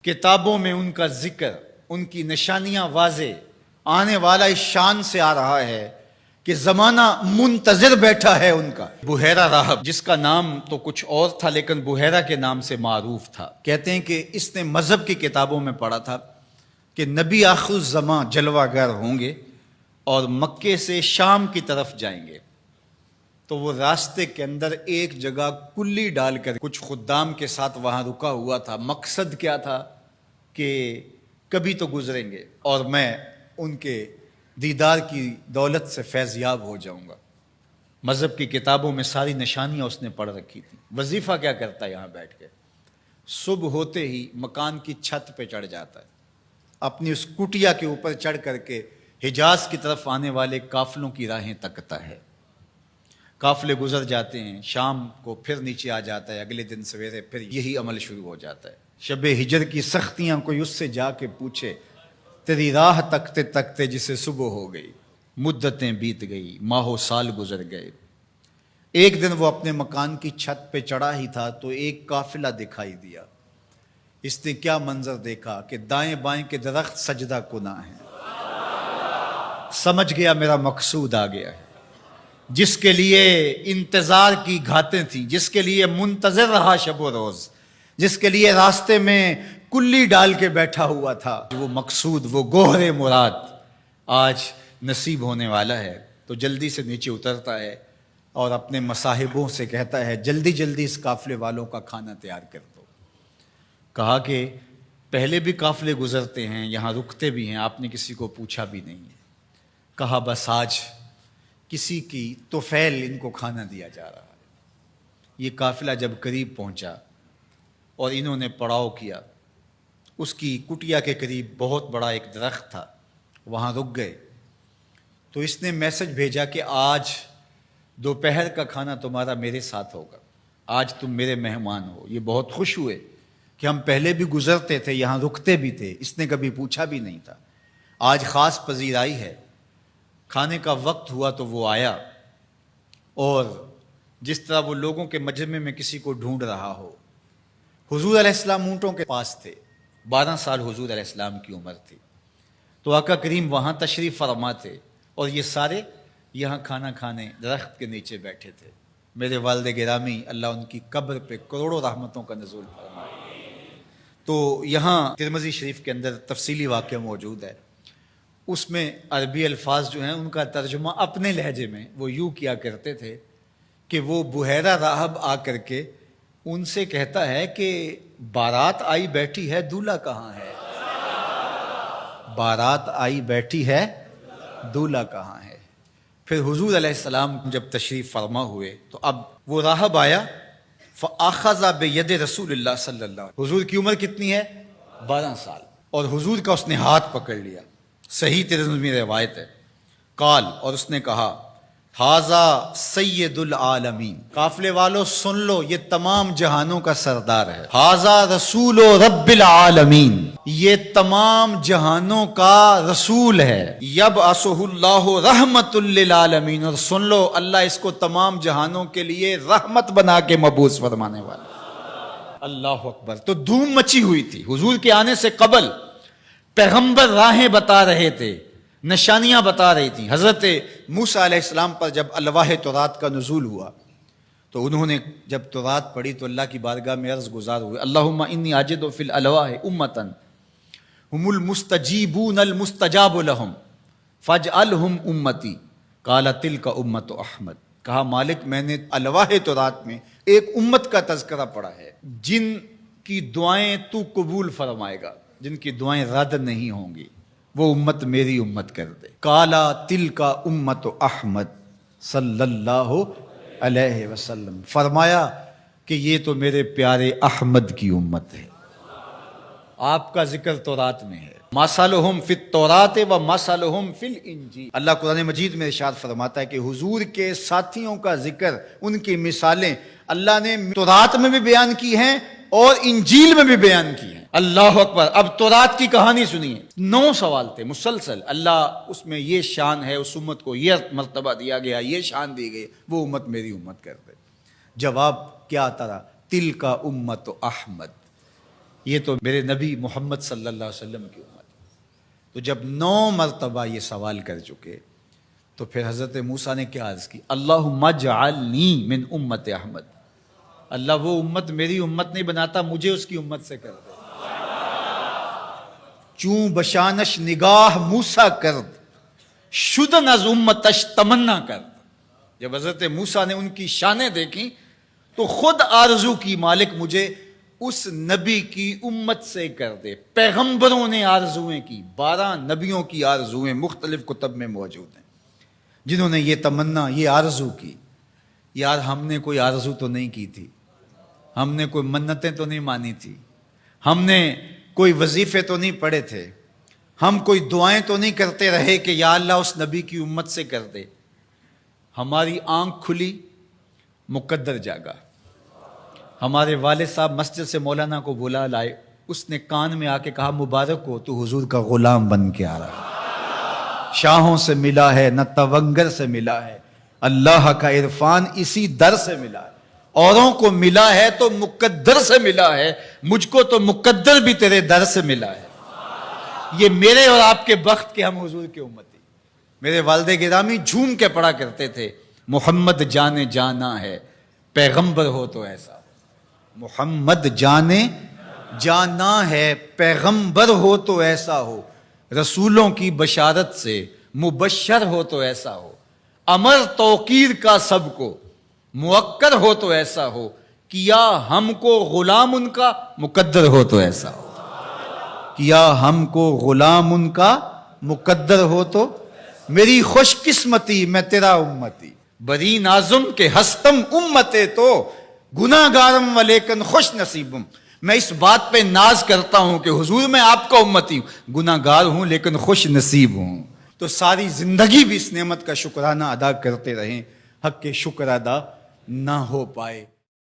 کتابوں میں ان کا ذکر، ان کی نشانیاں واضح، آنے والا اس شان سے آ رہا ہے کہ زمانہ منتظر بیٹھا ہے ان کا۔ بحیرہ راہب، جس کا نام تو کچھ اور تھا لیکن بحیرہ کے نام سے معروف تھا، کہتے ہیں کہ اس نے مذہب کی کتابوں میں پڑھا تھا کہ نبی آخر الزماں جلوہ گر ہوں گے اور مکے سے شام کی طرف جائیں گے، تو وہ راستے کے اندر ایک جگہ کلی ڈال کر کچھ خدام کے ساتھ وہاں رکا ہوا تھا۔ مقصد کیا تھا کہ کبھی تو گزریں گے اور میں ان کے دیدار کی دولت سے فیض یاب ہو جاؤں گا۔ مذہب کی کتابوں میں ساری نشانیاں اس نے پڑھ رکھی تھیں۔ وظیفہ کیا کرتا ہے یہاں بیٹھ کے؟ صبح ہوتے ہی مکان کی چھت پہ چڑھ جاتا ہے، اپنی اس کٹیا کے اوپر چڑھ کر کے حجاز کی طرف آنے والے قافلوں کی راہیں تکتا ہے۔ قافلے گزر جاتے ہیں، شام کو پھر نیچے آ جاتا ہے، اگلے دن سویرے پھر یہی عمل شروع ہو جاتا ہے۔ شب ہجر کی سختیاں کوئی اس سے جا کے پوچھے، تیری راہ تکتے تکتے جسے صبح ہو گئی، مدتیں بیت گئی، ماہ و سال گزر گئے۔ ایک دن وہ اپنے مکان کی چھت پہ چڑھا ہی تھا تو ایک قافلہ دکھائی دیا۔ اس نے کیا منظر دیکھا کہ دائیں بائیں کے درخت سجدہ کناں ہیں۔ سمجھ گیا میرا مقصود آ گیا ہے، جس کے لیے انتظار کی گھاتیں تھیں، جس کے لیے منتظر رہا شب و روز، جس کے لیے راستے میں کلی ڈال کے بیٹھا ہوا تھا، وہ مقصود، وہ گوہر مراد آج نصیب ہونے والا ہے۔ تو جلدی سے نیچے اترتا ہے اور اپنے مصاحبوں سے کہتا ہے، جلدی جلدی اس قافلے والوں کا کھانا تیار کر دو۔ کہا کہ پہلے بھی قافلے گزرتے ہیں، یہاں رکتے بھی ہیں، آپ نے کسی کو پوچھا بھی نہیں۔ کہا بس آج کسی کی طفیل ان کو کھانا دیا جا رہا ہے۔ یہ قافلہ جب قریب پہنچا اور انہوں نے پڑاؤ کیا، اس کی کٹیا کے قریب بہت بڑا ایک درخت تھا، وہاں رک گئے۔ تو اس نے میسج بھیجا کہ آج دوپہر کا کھانا تمہارا میرے ساتھ ہوگا، آج تم میرے مہمان ہو۔ یہ بہت خوش ہوئے کہ ہم پہلے بھی گزرتے تھے، یہاں رکتے بھی تھے، اس نے کبھی پوچھا بھی نہیں تھا، آج خاص پذیرائی ہے۔ کھانے کا وقت ہوا تو وہ آیا، اور جس طرح وہ لوگوں کے مجمع میں کسی کو ڈھونڈ رہا ہو۔ حضور علیہ السلام اونٹوں کے پاس تھے، 12 سال حضور علیہ السلام کی عمر تھی، تو آقا کریم وہاں تشریف فرما تھے اور یہ سارے یہاں کھانا کھانے درخت کے نیچے بیٹھے تھے۔ میرے والد گرامی، اللہ ان کی قبر پہ کروڑوں رحمتوں کا نزول فرمائے۔ تو یہاں ترمذی شریف کے اندر تفصیلی واقعہ موجود ہے، اس میں عربی الفاظ جو ہیں ان کا ترجمہ اپنے لہجے میں وہ یوں کیا کرتے تھے کہ وہ بحیرہ راہب آ کر کے ان سے کہتا ہے کہ بارات آئی بیٹھی ہے، دولہا کہاں ہے؟ بارات آئی بیٹھی ہے، دولہا کہاں ہے؟ پھر حضور علیہ السلام جب تشریف فرما ہوئے تو اب وہ راہب آیا، فَأَخَذَ بِيَدِ رسول اللہ صلی اللہ علیہ وسلم۔ حضور کی عمر کتنی ہے؟ 12 سال، اور حضور کا اس نے ہاتھ پکڑ لیا۔ صحیح ترمذی روایت ہے۔ قال، اور اس نے کہا، ھذا سید العالمین، قافلے والوں سن لو، یہ تمام جہانوں کا سردار ہے۔ ھذا رسول رب العالمین، یہ تمام جہانوں کا رسول ہے۔ یبعثہ اللہ رحمت للعالمین، اور سن لو اللہ اس کو تمام جہانوں کے لیے رحمت بنا کے مبعوث فرمانے والا۔ اللہ اکبر۔ تو دھوم مچی ہوئی تھی حضور کے آنے سے قبل، پیغمبر راہیں بتا رہے تھے، نشانیاں بتا رہی تھیں۔ حضرت موسیٰ علیہ السلام پر جب الواح تورات کا نزول ہوا تو انہوں نے جب تورات پڑھی تو اللہ کی بارگاہ میں عرض گزار ہوئے، اللہم انی اجد فی الالواح امتا ہم المستجیبون المستجاب لہم فاجعلہم امتی، قال تلک امت احمد۔ کہا مالک، میں نے الواح تورات میں ایک امت کا تذکرہ پڑھا ہے جن کی دعائیں تو قبول فرمائے گا، جن کی دعائیں رد نہیں ہوں گی، وہ امت میری امت کر دے۔ کالا تل کا امت احمد صلی اللہ علیہ وسلم، فرمایا کہ یہ تو میرے پیارے احمد کی امت ہے۔ آپ کا ذکر تورات میں ہے، مثلہم فی التوراۃ و مثلہم فی الانجیل۔ اللہ قرآن مجید میں ارشاد فرماتا ہے کہ حضور کے ساتھیوں کا ذکر، ان کی مثالیں اللہ نے تورات میں بھی بیان کی ہیں اور انجیل میں بھی بیان کی ہیں۔ اللہ اکبر۔ اب تورات کی کہانی سنیے، 9 سوال تھے مسلسل، اللہ اس میں یہ شان ہے، اس امت کو یہ مرتبہ دیا گیا، یہ شان دی گئی، وہ امت میری امت کر دے۔ جواب کیا آتا رہا؟ تل کا امت احمد، یہ تو میرے نبی محمد صلی اللہ علیہ وسلم کی امت ہے۔ تو جب 9 مرتبہ یہ سوال کر چکے تو پھر حضرت موسیٰ نے کیا عرض کی؟ اللہم اجعلنی من امت احمد، اللہ وہ امت میری امت نہیں بناتا، مجھے اس کی امت سے کر دے۔ چوں بشانش نگاہ موسیٰ کرد، شدن از امتش تمنا کرد۔ جب حضرت موسیٰ نے ان کی شانیں دیکھیں تو خود آرزو کی، مالک مجھے اس نبی کی امت سے کر دے۔ پیغمبروں نے آرزویں کی، 12 نبیوں کی آرزویں مختلف کتب میں موجود ہیں، جنہوں نے یہ تمنا، یہ آرزو کی۔ یار ہم نے کوئی آرزو تو نہیں کی تھی، ہم نے کوئی منتیں تو نہیں مانی تھی، ہم نے کوئی وظیفے تو نہیں پڑھے تھے، ہم کوئی دعائیں تو نہیں کرتے رہے کہ یا اللہ اس نبی کی امت سے کر دے۔ ہماری آنکھ کھلی، مقدر جاگا۔ ہمارے والد صاحب مسجد سے مولانا کو بلا لائے، اس نے کان میں آ کے کہا مبارک ہو، تو حضور کا غلام بن کے آ رہا ہے، شاہوں سے ملا ہے نہ تونگر سے ملا ہے، اللہ کا عرفان اسی در سے ملا ہے۔ اوروں کو ملا ہے تو مقدر سے ملا ہے، مجھ کو تو مقدر بھی تیرے در سے ملا ہے۔ یہ میرے اور آپ کے بخت کے ہم حضور کی امتی۔ میرے والد گرامی جھوم کے پڑھا کرتے تھے، محمد جانے جانا ہے، پیغمبر ہو تو ایسا ہو۔ محمد جانے جانا ہے، پیغمبر ہو تو ایسا ہو، رسولوں کی بشارت سے مبشر ہو تو ایسا ہو، امر توقیر کا سب کو موکر ہو تو ایسا ہو، کیا ہم کو غلام ان کا مقدر ہو تو ایسا ہو، کیا ہم کو غلام ان کا مقدر ہو تو۔ میری خوش قسمتی میں تیرا امتی، بری نازم کے ہستم امتے تو گناہ گارم و لیکن خوش نصیبم۔ میں اس بات پہ ناز کرتا ہوں کہ حضور میں آپ کا امتی ہوں، گناہ گار ہوں لیکن خوش نصیب ہوں۔ تو ساری زندگی بھی اس نعمت کا شکرانہ ادا کرتے رہیں، حق کے شکر ادا نہ ہو پائے۔